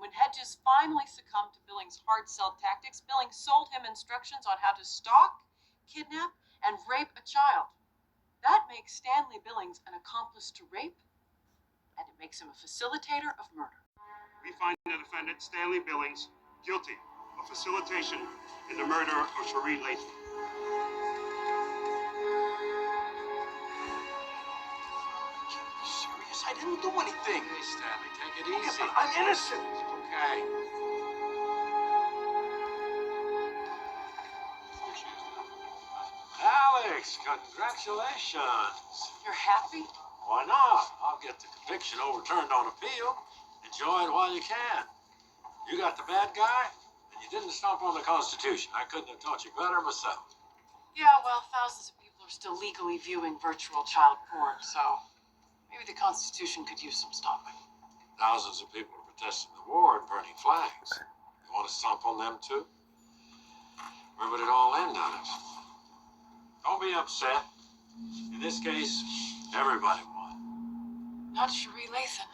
When Hedges finally succumbed to Billings' hard sell tactics, Billings sold him instructions on how to stalk, kidnap, and rape a child. That makes Stanley Billings an accomplice to rape, and it makes him a facilitator of murder. We find the defendant, Stanley Billings, guilty of facilitation in the murder of Cherie Latham. Serious? I didn't do anything. Hey, Stanley, take it easy. Okay, but I'm innocent. Okay. Alex, congratulations. You're happy? Why not? I'll get the conviction overturned on appeal. Enjoy it while you can. You got the bad guy, and you didn't stomp on the Constitution. I couldn't have taught you better myself. Yeah, well, thousands of people are still legally viewing virtual child porn, so maybe the Constitution could use some stopping. Thousands of people are protesting the war and burning flags. You want to stomp on them too? Where would it all end, Alex? Don't be upset. In this case, everybody won. Not Cherie Latham.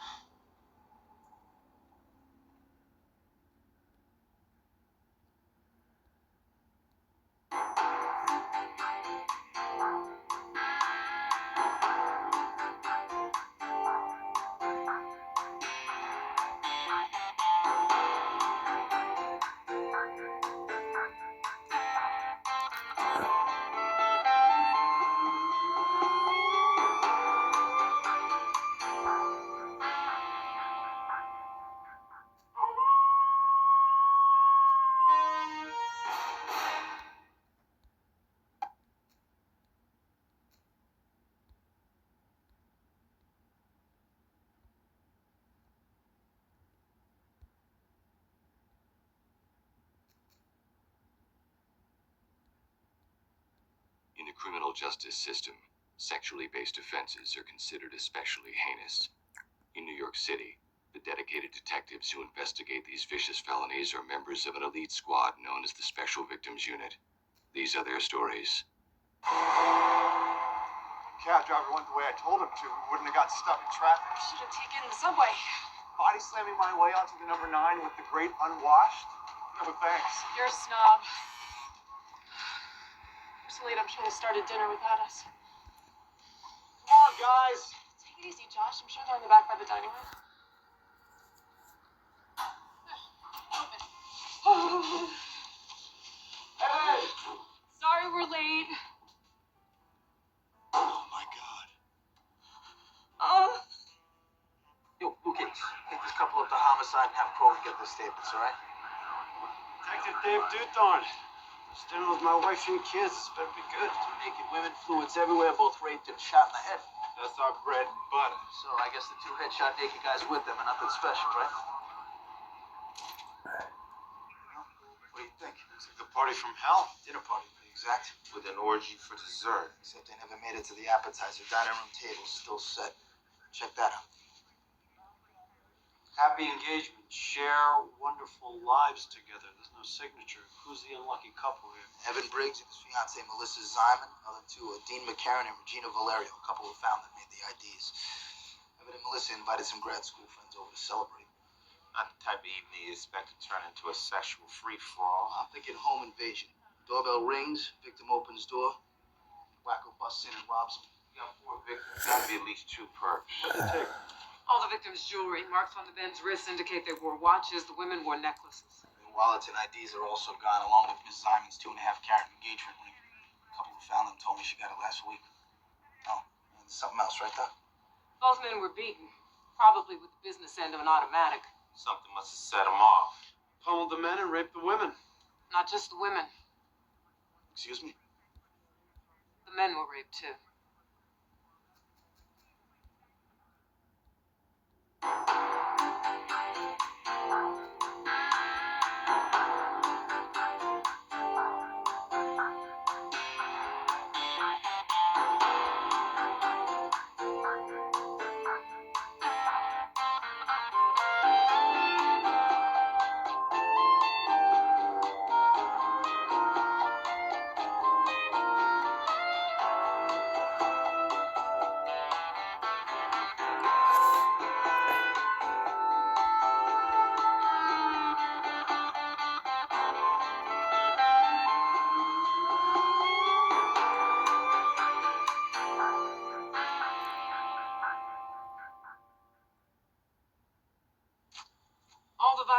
In the criminal justice system, sexually based offenses are considered especially heinous. In New York City, the dedicated detectives who investigate these vicious felonies are members of an elite squad known as the Special Victims Unit. These are their stories. Cab driver went the way I told him to. We wouldn't have got stuck in traffic. Should have taken the subway. Body slamming my way onto the number 9 with the great unwashed. No thanks. You're a snob. We're so late, I'm sure they started dinner without us. Come on, guys. Take it easy, Josh. I'm sure they're in the back by the dining room. Hey! Sorry we're late. Oh, my God. Yo, Luke, take this couple up to homicide and have Crow get the statements, all right? Detective Dave Duthorn. Dinner with my wife and kids. This better be good. Two naked women, fluids everywhere, both raped and shot in the head. That's our bread and butter. So I guess the 2 headshot naked guys with them are nothing special, right? What do you think? It's like the party from hell. Dinner party, to be exact. With an orgy for dessert. Except they never made it to the appetizer. Dining room table still set. Check that out. Happy engagement. Share wonderful lives together. There's no signature. Who's the unlucky couple here? Evan Briggs and his fiancée Melissa Zyman. Other two are Dean McCarran and Regina Valerio, a couple who found that made the IDs. Evan and Melissa invited some grad school friends over to celebrate. Not the type of evening you expect to turn into a sexual free-for-all. I'm thinking home invasion. Doorbell rings, victim opens door, wacko busts in and robs him. You got 4 victims. Gotta be at least 2 perps. What's it take? All the victims' jewelry, marks on the men's wrists indicate they wore watches. The women wore necklaces. Their wallets and IDs are also gone, along with Miss Zyman's 2.5-carat engagement ring. A couple who found them told me she got it last week. Oh, and there's something else right there. Both men were beaten, probably with the business end of an automatic. Something must have set them off. Pummeled the men and raped the women. Not just the women. Excuse me? The men were raped too.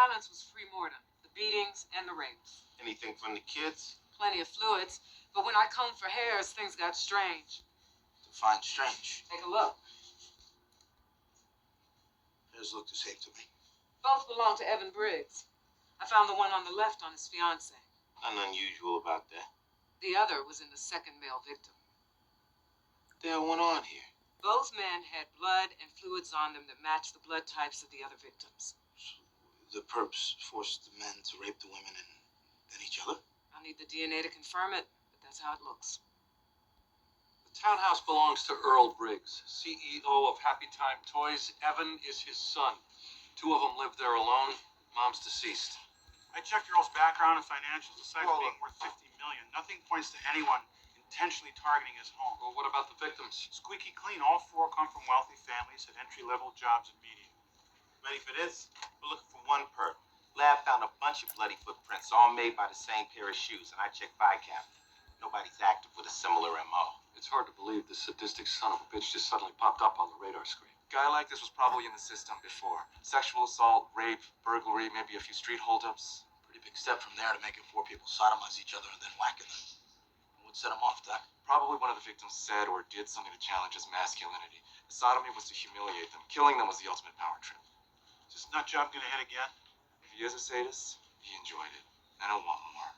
violence was free mortem. The beatings and the rapes. Anything from the kids? Plenty of fluids, but when I combed for hairs, things got strange. Define strange. Take a look. Hairs look the same to me. Both belong to Evan Briggs. I found the one on the left on his fiancée. Nothing unusual about that. The other was in the second male victim. What the hell went on here? Both men had blood and fluids on them that matched the blood types of the other victims. The perps forced the men to rape the women and then each other? I'll need the DNA to confirm it, but that's how it looks. The townhouse belongs to Earl Briggs, CEO of Happy Time Toys. Evan is his son. Two of them live there alone. Mom's deceased. I checked Earl's background and financials, aside Well, from being worth $50 million. Nothing points to anyone intentionally targeting his home. Well, what about the victims? Squeaky clean. All four come from wealthy families at entry-level jobs in media. Ready for this? We're looking for one perp. Lab found a bunch of bloody footprints, all made by the same pair of shoes, and I checked BICAP. Nobody's active with a similar MO. It's hard to believe this sadistic son of a bitch just suddenly popped up on the radar screen. Guy like this was probably in the system before. Sexual assault, rape, burglary, maybe a few street holdups. Pretty big step from there to making four people sodomize each other and then whacking them. What set him off, Doc? Probably one of the victims said or did something to challenge his masculinity. The sodomy was to humiliate them. Killing them was the ultimate power trip. Is this nut job gonna hit again? If he is a sadist, he enjoyed it. I don't want more.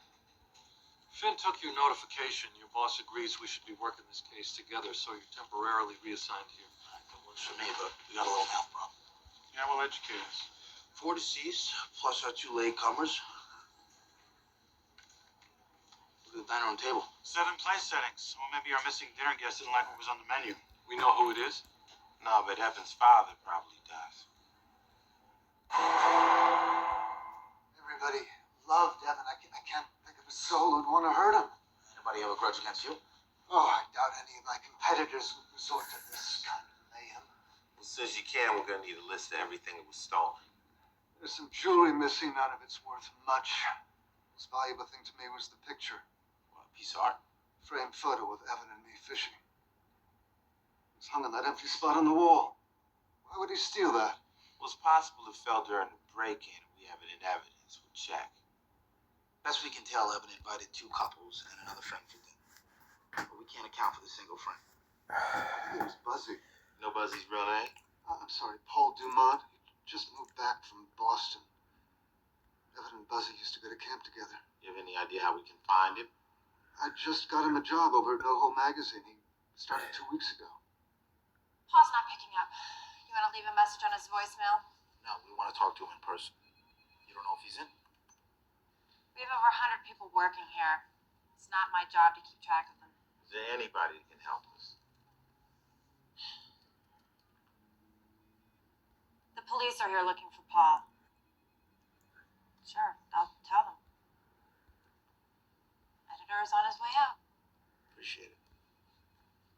Finn took your notification. Your boss agrees we should be working this case together, so you're temporarily reassigned here. That works for me, but we got a little mouth problem. Yeah, well, educate us. 4 deceased, plus our 2 latecomers. Look at the dining room table. 7 place settings. Well, maybe our missing dinner guest didn't like what was on the menu. We know who it is. No, but Evan's father probably does. Everybody loved Evan. I can't think of a soul who'd want to hurt him. Anybody have a grudge against you? Oh, I doubt any of my competitors would resort to this kind of mayhem. Well, as soon as you can, we're gonna need a list of everything that was stolen. There's some jewelry missing. None of it's worth much. The most valuable thing to me was the picture. What, a piece of art? Framed photo of Evan and me fishing. It's hung on that empty spot on the wall. Why would he steal that? Well, it's possible it fell during the break-in. If we have it in evidence, we'll check. Best we can tell, Evan invited 2 couples and another friend for dinner. But we can't account for the single friend. It was Buzzy. No Buzzy's real name? I'm sorry, Paul Dumont. He just moved back from Boston. Evan and Buzzy used to go to camp together. You have any idea how we can find him? I just got him a job over at NoHo Magazine. He started 2 weeks ago. Paul's not picking up. You want to leave a message on his voicemail? No, we want to talk to him in person. You don't know if he's in? We have over 100 people working here. It's not my job to keep track of them. Is there anybody that can help us? The police are here looking for Paul. Sure, I'll tell them. Editor is on his way out. Appreciate it.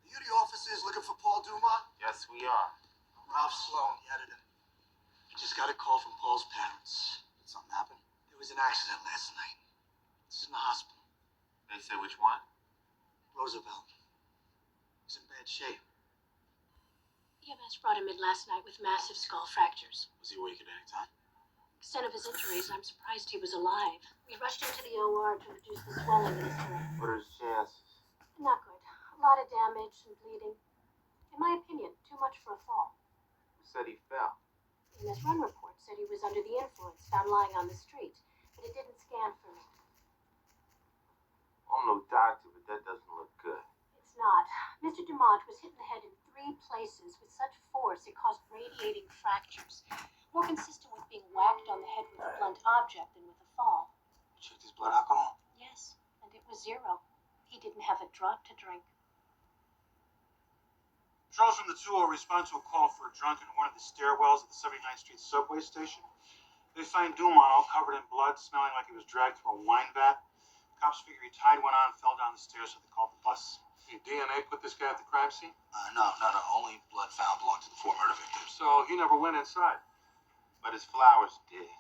Are you the officers looking for Paul Dumont? Yes, we are. I'm Ralph Sloan, the editor. I just got a call from Paul's parents. Did something happen? There was an accident last night. This is in the hospital. They say which one? Roosevelt. He's in bad shape. EMS brought him in last night with massive skull fractures. Was he awake at any time? Extent of his injuries, I'm surprised he was alive. We rushed him to the OR to reduce the swelling in his head. What are his chances? Not good. A lot of damage and bleeding. In my opinion, too much for a fall. Who said he fell? EMS run report said he was under the influence, found lying on the street, but it didn't scan for me. I'm no doctor, but that doesn't look good. It's not. Mr. Dumont was hit in the head in 3 places with such force it caused radiating fractures. More consistent with being whacked on the head with a blunt object than with a fall. You checked his blood alcohol? Yes, and it was 0. He didn't have a drop to drink. Patrols from the 2-0 respond to a call for a drunk in one of the stairwells at the 79th Street subway station. They find Dumont all covered in blood, smelling like he was dragged through a wine vat. Cops figure he tied one on, fell down the stairs, so they called the bus. Your DNA put this guy at the crime scene? No. Only blood found belonged to the 4 murder victims. So he never went inside. But his flowers did.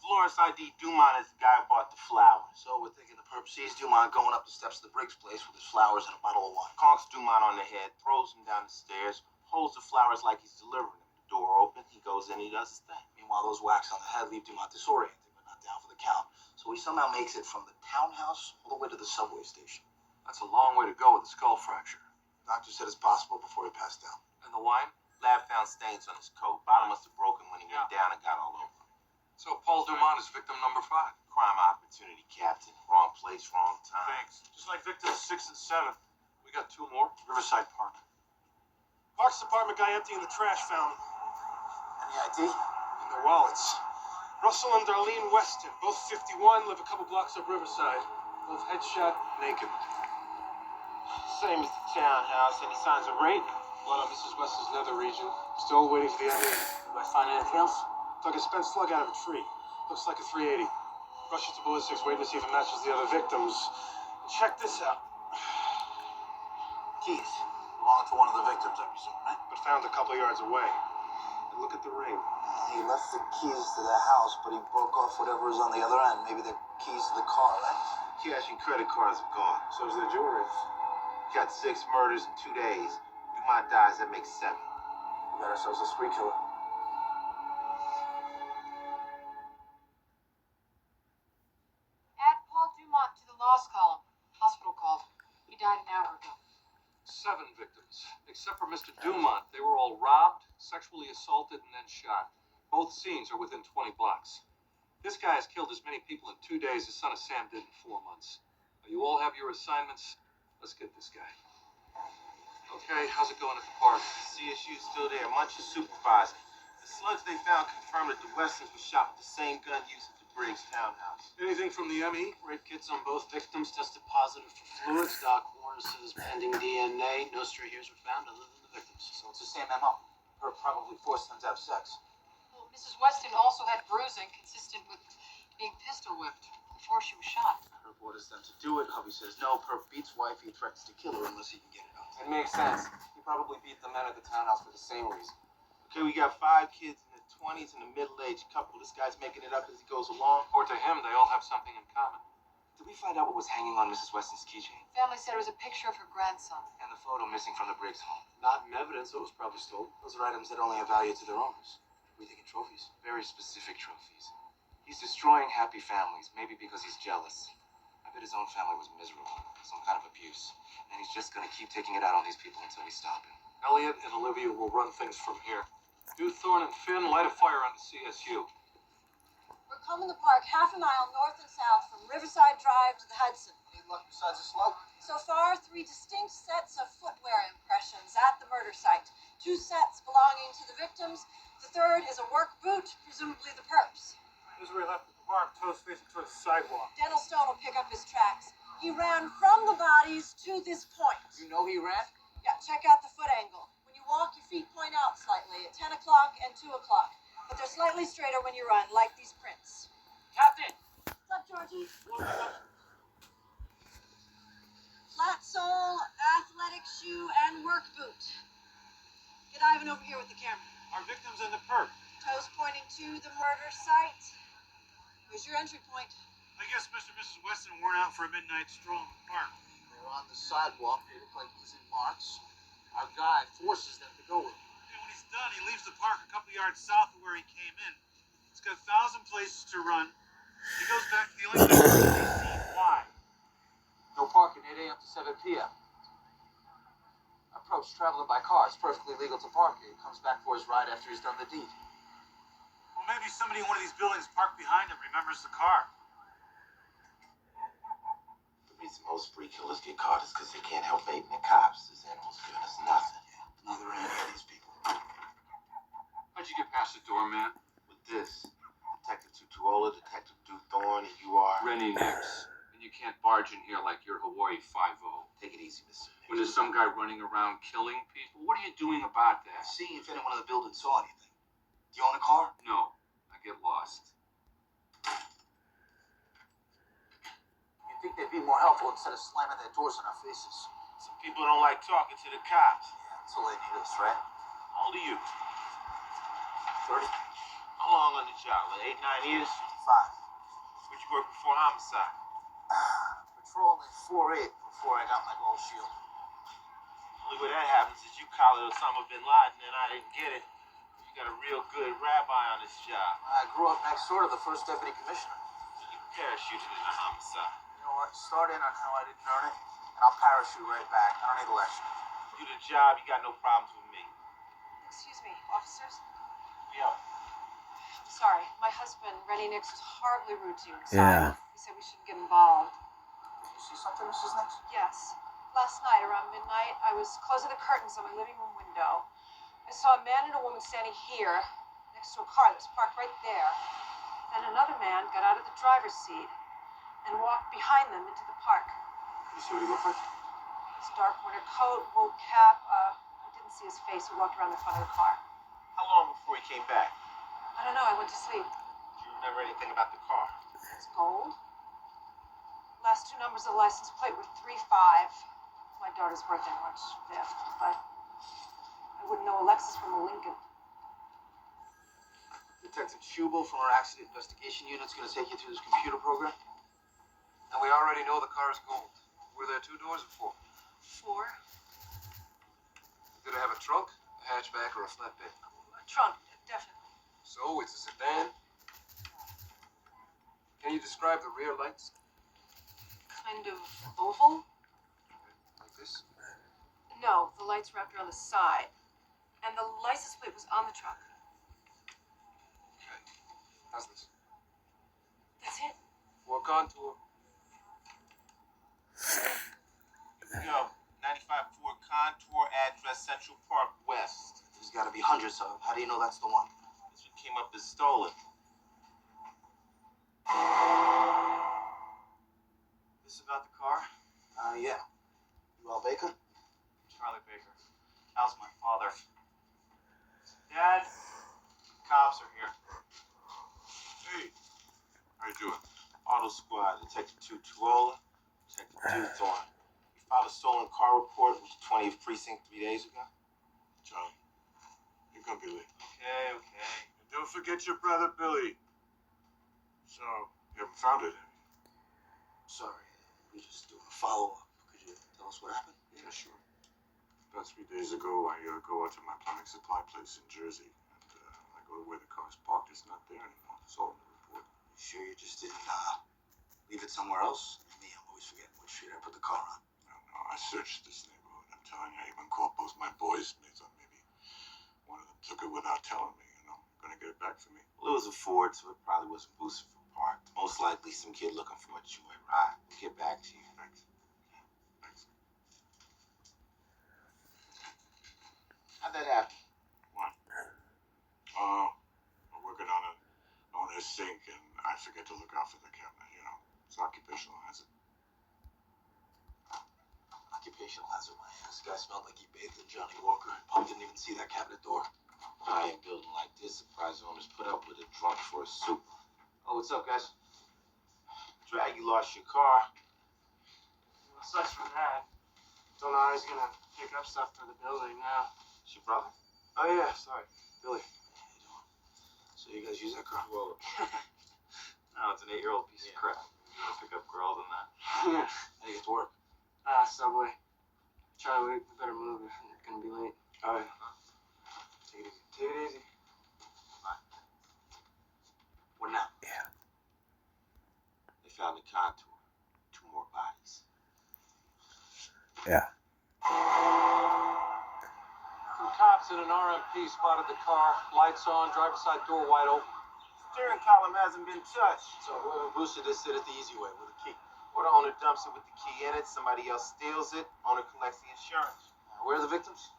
Florence ID Dumont is the guy who bought the flowers. So we're thinking the perp sees Dumont going up the steps of the Briggs place with his flowers and a bottle of wine. Conks Dumont on the head, throws him down the stairs, holds the flowers like he's delivering them. The door open, he goes in, he does his thing. Meanwhile, those whacks on the head leave Dumont disoriented, but not down for the count. So he somehow makes it from the townhouse all the way to the subway station. That's a long way to go with a skull fracture. Doctor said it's possible before he passed down. And the wine? Lab found stains on his coat. Bottom must have broken when he went down and got all over. So Paul Dumont is victim number 5. Crime opportunity, Captain. Wrong place, wrong time. Thanks. Just like victims 6 and 7. We got 2 more. Riverside Park. Parks Department guy emptying the trash found them. Any ID? In their wallets. Russell and Darlene Weston, both 51, live a couple blocks up Riverside. Both headshot, naked. Same as the townhouse. Any signs of rape? Blood on Mrs. Weston's nether region. Still waiting for the evidence. Did I find anything else? Dug a spent slug out of a tree. Looks like a 380. Rush it to ballistics, waiting to see if it matches the other victims. And check this out. Keys. Belong to one of the victims, I presume, right? But found a couple yards away. And look at the ring. He left the keys to the house, but he broke off whatever was on the other end. Maybe the keys to the car, right? Cash and credit cards are gone. So's the jewelry. Got 6 murders in 2 days. Dumont dies, that makes 7. We got ourselves a spree killer. Add Paul Dumont to the loss column. Hospital called. He died an hour ago. 7 victims. Except for Mr. Dumont, they were all robbed, sexually assaulted, and then shot. Both scenes are within 20 blocks. This guy has killed as many people in 2 days as Son of Sam did in 4 months. Now, you all have your assignments. Let's get this guy. Okay, how's it going at the park? CSU's still there. Munch is supervising. The slugs they found confirmed that the Westons were shot with the same gun used at the Briggs townhouse. Anything from the ME? Rape kits on both victims tested positive for fluids. Doc Warner says pending DNA. No stray hairs were found other than the victims. So it's the same MO. Her probably forced them to have sex. Well, Mrs. Weston also had bruising consistent with being pistol whipped before she was shot. Herb orders them to do it. Hubby says no. Perp beats wife. He threatens to kill her unless he can get it out. It makes sense. He probably beat the men at the townhouse for the same reason. Okay, we got 5 kids in their 20s and a middle-aged couple. This guy's making it up as he goes along. Or to him, they all have something in common. Did we find out what was hanging on Mrs. Weston's keychain? Family said it was a picture of her grandson. And the photo missing from the Briggs home? Not in evidence, so it was probably stolen. Those are items that only have value to their owners. We thinking trophies. Very specific trophies. He's destroying happy families, maybe because he's jealous. I bet his own family was miserable, some kind of abuse. And he's just gonna keep taking it out on these people until we stop him. Elliot and Olivia will run things from here. You, Thorne, and Finn light a fire on the CSU. We're combing the park half a mile north and south from Riverside Drive to the Hudson. Any luck besides a slug? So far, 3 distinct sets of footwear impressions at the murder site. 2 sets belonging to the victims. The third is a work boot, presumably the perps. Here's where he left the park, toes facing toward the sidewalk. Dental Stone will pick up his tracks. He ran from the bodies to this point. You know he ran? Yeah, check out the foot angle. When you walk, your feet point out slightly at 10 o'clock and 2 o'clock. But they're slightly straighter when you run, like these prints. Captain! What's up, Georgie? Flat sole, athletic shoe, and work boot. Get Ivan over here with the camera. Our victims in the perp. Toes pointing to the murder site. Where's your entry point? I guess Mr. and Mrs. Weston weren't out for a midnight stroll in the park. They were on the sidewalk. They look like easy marks. Our guy forces them to go with him. And when he's done, he leaves the park a couple yards south of where he came in. He's got 1,000 places to run. He goes back to the only place he's seen. Why? No parking, 8 a.m. to 7 p.m. Approach traveling by car. It's perfectly legal to park here. He comes back for his ride after he's done the deed. Well, maybe somebody in one of these buildings parked behind him remembers the car. The reason most spree killers get caught is because they can't help baiting the cops. These animals giving us nothing. Neither are any of these people. How'd you get past the door, man? With this, Detective Tutuola, Detective Dewthorne, and you are... Rennie Nix. And you can't barge in here like you're Hawaii 5-0. Take it easy, Mr. Nix. When there's some guy running around killing people, what are you doing about that? See if anyone in the building saw anything. Do you own a car? No, I get lost. You'd think they'd be more helpful instead of slamming their doors in our faces. Some people don't like talking to the cops. Yeah, that's all they need us, right? How old are you? 30? How long on the job? Like 8, 9 years? 5. Where'd you work before homicide? Patrolling 4-8 before I got my gold shield. Only way that happens is you collared Osama bin Laden and I didn't get it. You got a real good rabbi on this job. I grew up next door to the first deputy commissioner. You parachuted in a homicide. You know what? Start in on how I didn't earn it, and I'll parachute right back. I don't need a lecture. Do the job, you got no problems with me. Excuse me, officers. We out. Sorry, my husband, Rennie Nix, was horribly rude to you Yeah. inside. He said we shouldn't get involved. Did you see something, Mrs. Nix? Yes. Last night, around midnight, I was closing the curtains on my living room window. I saw a man and a woman standing here, next to a car that was parked right there. Then another man got out of the driver's seat and walked behind them into the park. You see what he looked like? His dark winter coat, wool cap, I didn't see his face. He walked around the front of the car. How long before he came back? I don't know, I went to sleep. Do you remember anything about the car? It's gold. Last two numbers of the license plate were 35. My daughter's birthday, March 5th, but I wouldn't know a Lexus from a Lincoln. Detective Schubel from our accident investigation unit's gonna take you through this computer program. And we already know the car is gold. Were there 2 doors or 4? 4. Did it have a trunk, a hatchback, or a flatbed? A trunk, definitely. So it's a sedan. Can you describe the rear lights? Kind of oval? Like this? No, the lights wrapped around the side. And the license plate was on the truck. Okay. How's this? That's it. 4 contour. Here we go. 95 Ford Contour, address Central Park West. There's gotta be hundreds of them. How do you know that's the one? This one came up as stolen. This about the car? Yeah. You Al Baker? Charlie Baker. How's my father? Dad, cops are here. Hey, how you doing? Auto Squad, Detective 2 Tuola, Detective 2 Thorne. You filed a stolen car report with the 20th Precinct 3 days ago? Johnny, you're gonna be late. Okay. And don't forget your brother Billy. So, you haven't found it, have you? Sorry, we're just doing a follow-up. Could you tell us what happened? Yeah, sure. About 3 days ago, I go out to my plumbing supply place in Jersey, and I go to where the car's parked. It's not there anymore. It's all in the report. You sure you just didn't leave it somewhere else? Me, I'm always forgetting which street I put the car on. No, I searched this neighborhood. I'm telling you, I even called both my boys. They thought maybe one of them took it without telling me, Gonna get it back for me. Well, it was a Ford, so it probably wasn't Lucifer parked. Most likely some kid looking for a joyride. We'll get back to you. Thanks. How'd that happen? What? I'm working on a sink, and I forget to look out for the cabinet, It's occupational hazard. Occupational hazard, my ass. Guy smelled like he bathed in Johnny Walker. Pop didn't even see that cabinet door. I ain't building like this. Surprised owners put up with a drunk for a soup. Oh, what's up, guys? Drag, you lost your car. Well, sucks for that. Don't know how he's gonna pick up stuff for the building now. It's your brother? Oh, yeah, sorry. Billy. How you doing? So you guys use that car? Well, No, it's an 8-year-old piece of crap. You wanna pick up girls and that. Yeah. How do you get to work? Subway. Charlie, we better move. We're gonna be late. All right. Take it easy. Take it easy. Bye. What now? Yeah. They found the Contour. 2 more bodies. Yeah. Some cops in an RMP spotted the car. Lights on, driver's side door wide open. Steering column hasn't been touched. So whoever boosted this did it the easy way with a key. Or the owner dumps it with the key in it, somebody else steals it, owner collects the insurance. Where are the victims?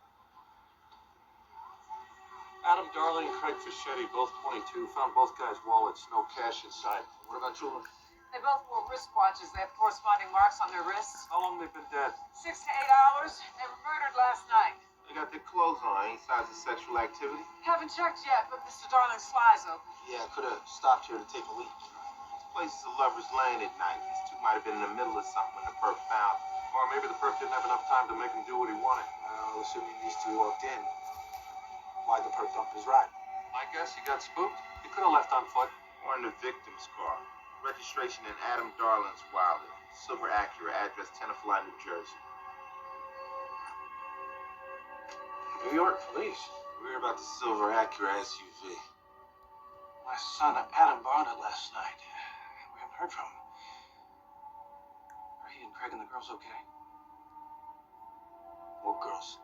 Adam Darling and Craig Fischetti, both 22, found both guys' wallets, no cash inside. What about Julie? They both wore wristwatches. They have corresponding marks on their wrists. How long they've been dead? 6 to 8 hours. They were murdered last night. They got their clothes on, any signs of sexual activity? Haven't checked yet, but Mr. Darling's fly's open. Yeah, I could have stopped here to take a leak. This place is a lover's lane at night. These 2 might have been in the middle of something when the perp found them. Or maybe the perp didn't have enough time to make him do what he wanted. Assuming these 2 walked in, why'd the perp dump his ride? I guess he got spooked. He could have left on foot. Or in the victim's car. Registration in Adam Darling's Wilder. Silver Acura, address Tenafly, New Jersey. New York police. We heard about the silver Acura SUV. My son Adam borrowed it last night. We haven't heard from him. Are he and Craig and the girls okay? What girls?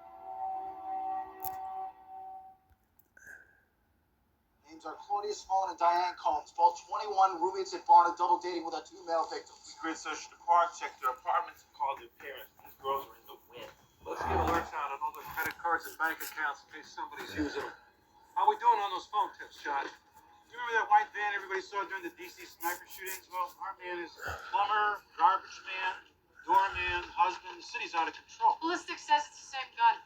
Names are Claudia Smallin and Diane Combs, both 21, roommates at Barna, double dating with our 2 male victims. We grid searched the park, checked their apartments, and called their parents. These girls are in the wind. Let's get alerts out on all their credit cards and bank accounts in case somebody's using them. How we doing on those phone tips, John? You remember that white van everybody saw during the DC sniper shootings? Well, our man is plumber, garbage man, doorman, husband. The city's out of control. Ballistics says it's the same gun.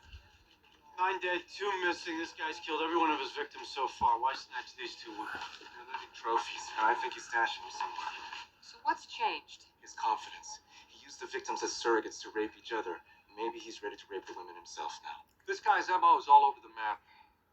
9 dead, 2 missing. This guy's killed every one of his victims so far. Why snatch these 2 women? They're living trophies, and I think he's stashing them somewhere. So what's changed? His confidence. He used the victims as surrogates to rape each other. Maybe he's ready to rape the women himself now. This guy's MO is all over the map.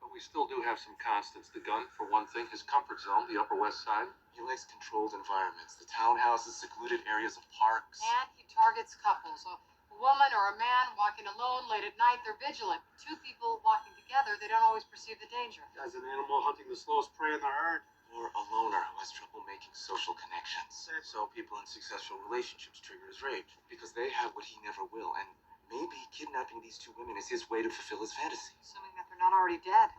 But we still do have some constants. The gun, for one thing, his comfort zone, the Upper West Side. He likes controlled environments, the townhouses, secluded areas of parks. And he targets couples. A woman or a man walking alone late at night, they're vigilant. 2 people walking together, they don't always perceive the danger. Guy's an animal hunting the slowest prey in the herd. Or a loner who has trouble making social connections. So people in successful relationships trigger his rage because they have what he never will. And maybe kidnapping these 2 women is his way to fulfill his fantasy. Assuming that they're not already dead.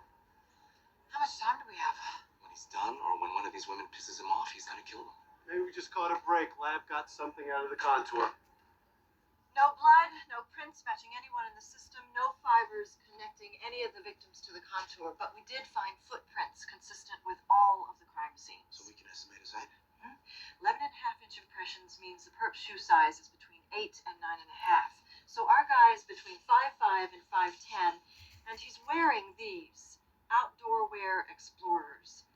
How much time do we have? When he's done, or when one of these women pisses him off, he's gonna kill them. Maybe we just caught a break. Lab got something out of the contour. No blood, no prints matching anyone in the system, no fibers connecting any of the victims to the contour, but we did find footprints consistent with all of the crime scenes. So we can estimate his height. 11.5-inch impressions means the perp's shoe size is between 8 and 9.5. So our guy's between 5'5" and 5'10", and he's wearing these outdoor wear Explorers.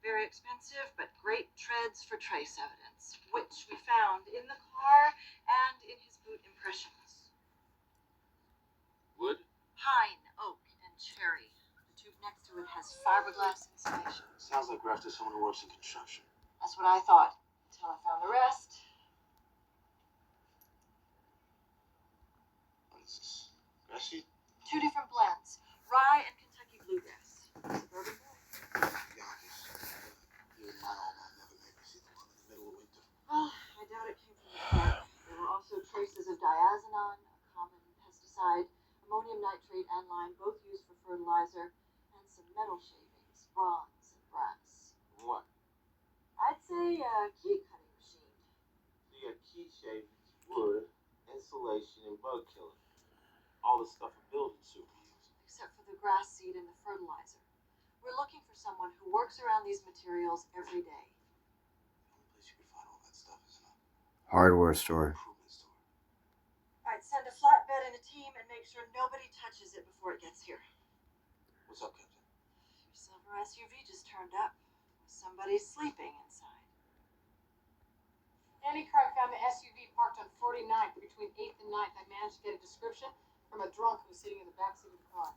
Very expensive, but great treads for trace evidence, which we found in the car and in his boot impressions. Wood? Pine, oak, and cherry. The tube next to it has fiberglass insulation. Sounds like we're after someone who works in construction. That's what I thought, until I found the rest. What is this? Grassy? 2 different blends, rye and Kentucky bluegrass. Suburban boy. Be honest. You and my old man never made me see the one in the middle of winter. Well, I doubt it came from the car. There were also traces of diazinon, a common pesticide, ammonium nitrate and lime, both used for fertilizer, and some metal shavings, bronze and brass. What? I'd say a key cutting machine. So you got key shavings, wood, insulation, and bug killer. All the stuff a building super use. Except for the grass seed and the fertilizer. We're looking for someone who works around these materials every day. The only place you can find all that stuff is in a Hardware store. improvement store. Alright, send a flatbed and a team and make sure nobody touches it before it gets here. What's up, Captain? Your silver SUV just turned up. Somebody's sleeping inside. Anti-crime found the SUV parked on 49th between 8th and 9th. I managed to get a description from a drunk who was sitting in the backseat of the car.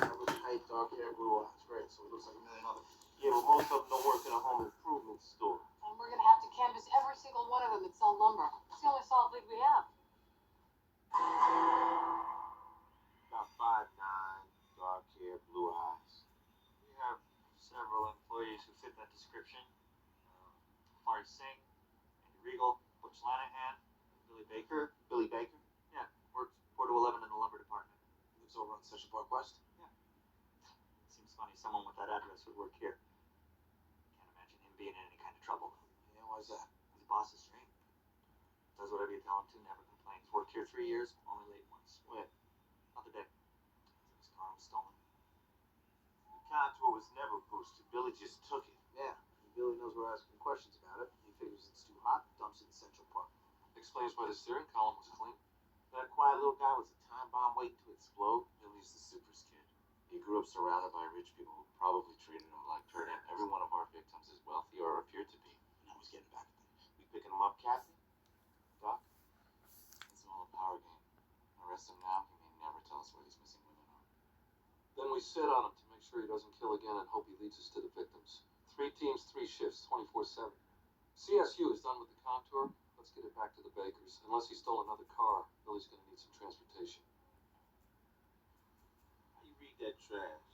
Really tight, dark hair, blue eyes. Great, so it looks like a million other people. Yeah, but most of them don't work in a home improvement store. And we're gonna have to canvass every single one of them that sell lumber. It's the only solid lead we have. About 5'9", dark hair, blue eyes. We have several employees who fit that description. Hari Singh, Andy Regal, Butch Lanahan, Billy Baker. Billy Baker? Yeah, works 4 to 11 in the lumber department. Lives over on Central Park West? Seems funny someone with that address would work here. Can't imagine him being in any kind of trouble. Yeah, why's that? He's a boss's dream. Does whatever you tell him to, never complains. Worked here 3 years, only late once. When? Other day. His car was stolen. The contour was never boosted. Billy just took it. Yeah. And Billy knows we're asking questions about it. He figures it's too hot, dumps it in Central Park. Explains why the steering column was clean. That quiet little guy was a time bomb waiting to explode. Billy's the super's kid. He grew up surrounded by rich people who probably treated him like dirt, and every one of our victims is wealthy or appeared to be. Now he's getting back at them. We picking him up, Kathy? Doc? It's all a power game. Arrest him now, he may never tell us where these missing women are. Then we sit on him to make sure he doesn't kill again and hope he leads us to the victims. 3 teams, 3 shifts, 24/7. CSU is done with the contour. Let's get it back to the Bakers. Unless he stole another car, Billy's gonna need some transportation. How you read that trash?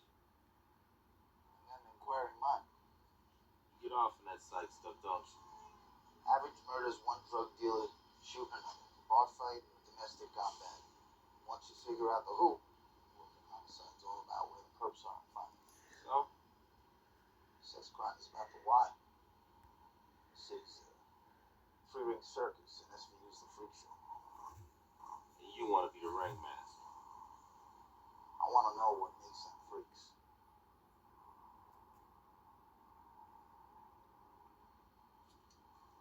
acquiring mine. Get off in that side stuff, don't you? Average murders one drug dealer shooting another. Bar fight or domestic combat. Once you figure out the who, working homicide's all about where the perps are and finding them. So? Sex crime is about the why. The city's a free-ring circus, and SVU's the freak show. And you want to be the ringmaster. I want to know what makes them freaks.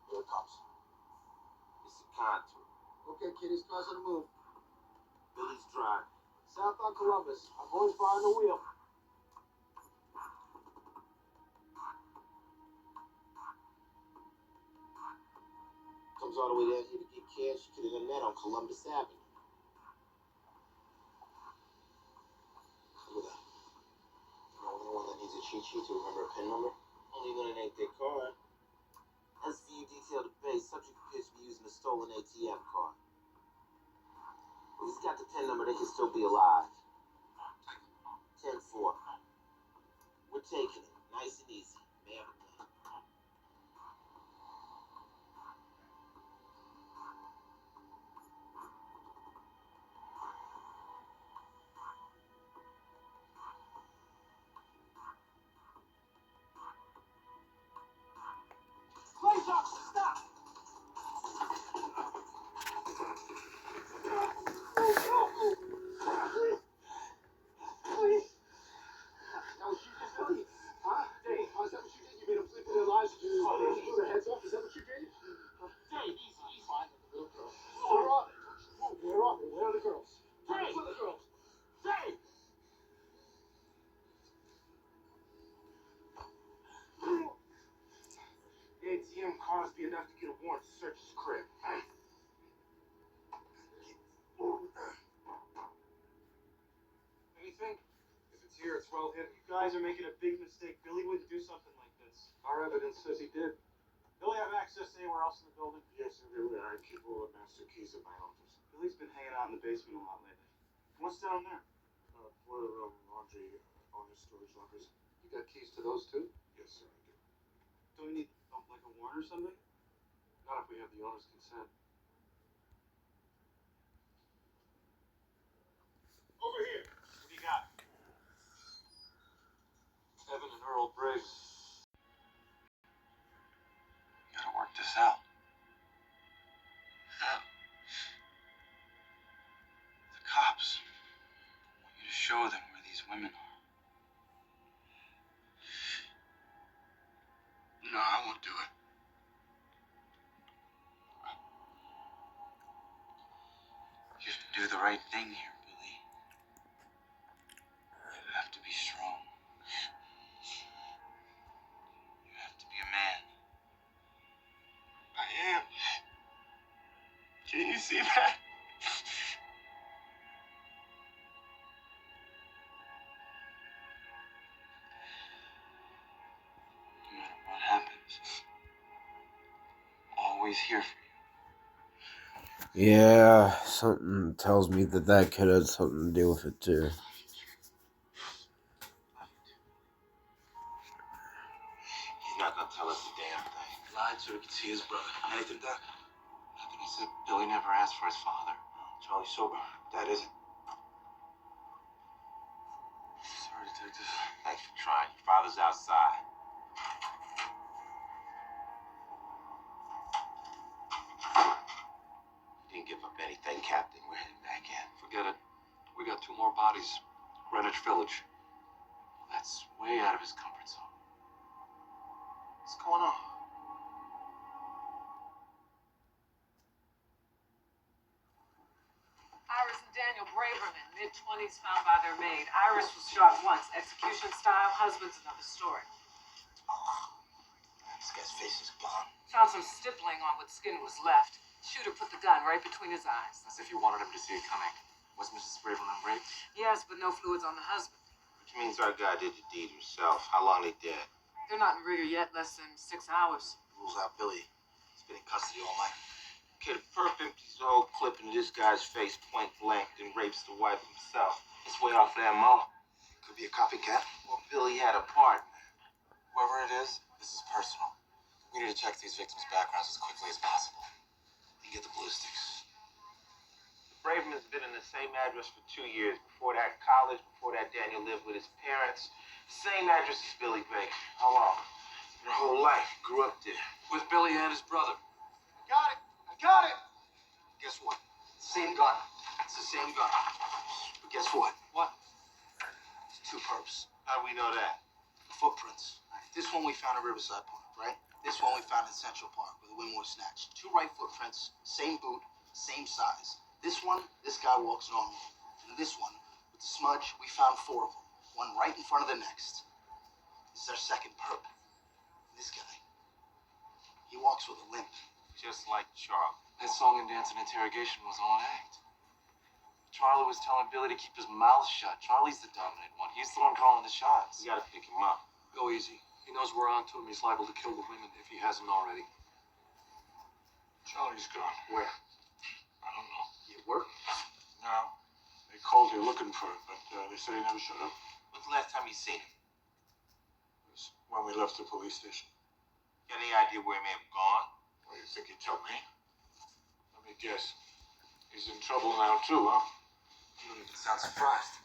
Here it comes. It's a contour. Okay, kiddies, cars on the move. Billy's driving. South on Columbus. Our boys behind the wheel. Comes all the way down here to get cash. You could have done that on Columbus Avenue. Look at that. You know, anyone that needs a cheat sheet to remember a PIN number? Only when it ain't their car. SVU detailed the base. Subject appears to be using a stolen ATM card. If he's got the PIN number, they can still be alive. 10-4. We're taking it. Nice and easy. May have a plan. Police officer, stop! Please. Now, what you just did? Huh? Dave, is that what you did? You made them sleep with their lives? You blew their heads off? Is that what you did? Dave, easy. Fine with the little girls. Where are they? Where are they? Where are the girls? Dave! Where are the girls? Dave! The ATM cars be enough to get a warrant to search his crib. Anything? If it's here, it's well hidden. You guys are making a big mistake. Billy wouldn't do something like this. Our evidence says he did. Billy have access to anywhere else in the building? Yes, sir, Billy. I keep all the master keys at my office. Billy's been hanging out in the basement a lot lately. What's down there? For laundry on his storage lockers. You got keys to those too? Yes, sir, I do. Do we need like a warrant or something? Not if we have the owner's consent. Over here. What do you got? Evan and Earl Briggs. You gotta work this out. How? The cops want you to show them where these women are. No, I won't do it. You have to do the right thing here, Billy. You have to be strong. You have to be a man. I am. Can you see that? No matter what happens, I'm always here for you. Yeah, something tells me that could have something to do with it too. He's not gonna tell us a damn thing. Lied so he could see his brother. Anything done? Nothing. He said Billy never asked for his father. Charlie sober. That isn't. Sorry, Detective. Thanks for trying. Your father's outside. You didn't give up anything, Captain. We're heading back in. Forget it. We got 2 more bodies. Greenwich Village. Well, that's way out of his comfort zone. What's going on? Iris and Daniel Braverman, mid-20s, found by their maid. Iris was shot once, execution style. Husband's another story. This guy's face is gone. Found some stippling on what skin was left. Shooter put the gun right between his eyes. As if you wanted him to see it coming. Was Mrs. Braverman raped? Yes, but no fluids on the husband. Which means our guy did the deed himself. How long they dead? They're not in rigor yet, less than 6 hours. Rules out Billy. He's been in custody all night. Okay, the perp empties the whole clip into this guy's face point blank, then rapes the wife himself. It's way off that mo. Could be a copycat. Well, Billy had a partner. Whoever it is, this is personal. We need to check these victims' backgrounds as quickly as possible. And get the ballistics. Braverman's been in the same address for 2 years. Before that, college. Before that, Daniel lived with his parents. Same address as Billy Gray. How long? Your whole life. Grew up there. With Billy and his brother. Got it! I got it! Guess what? Same gun. It's the same gun. But guess what? What? It's two perps. How do we know that? The footprints. This one we found at Riverside Park, right? This one we found in Central Park where the women were snatched. Two right footprints, same boot, same size. This one, this guy walks normal. And this one, with the smudge, we found 4 of them. One right in front of the next. This is our second perp. This guy, he walks with a limp. Just like Charlie. That song and dance and interrogation was all an act. Charlie was telling Billy to keep his mouth shut. Charlie's the dominant one. He's the one calling the shots. We gotta pick him up. Go easy. He knows we're on to him. He's liable to kill the women if he hasn't already. Charlie's gone. Where? I don't know. You work? No. They called here looking for it, but they said he never showed up. When's the last time you seen him? It was when we left the police station. Got any idea where he may have gone? Well, you think he'd tell me? Let me guess. He's in trouble now, too, huh? You don't even sound surprised.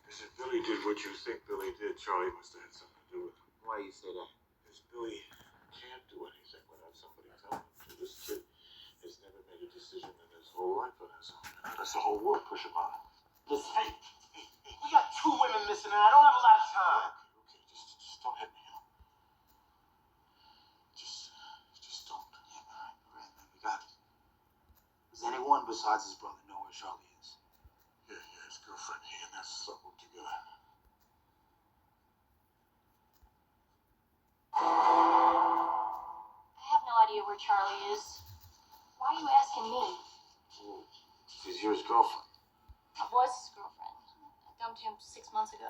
Because if Billy did what you think Billy did, Charlie must have had something to do with it. Why you say that? Because Billy can't do anything without somebody telling him to. This kid has never made a decision in his whole life on his own. Unless the whole world push him on it. Listen, hey, we got 2 women missing and I don't have a lot of time. Okay, just don't hit me, you know. Just don't. Yeah, all right, man, we got it. Does anyone besides his brother know where Charlie is? Yeah, his girlfriend, he and that slut work together. I have no idea where Charlie is. Why are you asking me? Well, she's your girlfriend. I was his girlfriend. I dumped him 6 months ago.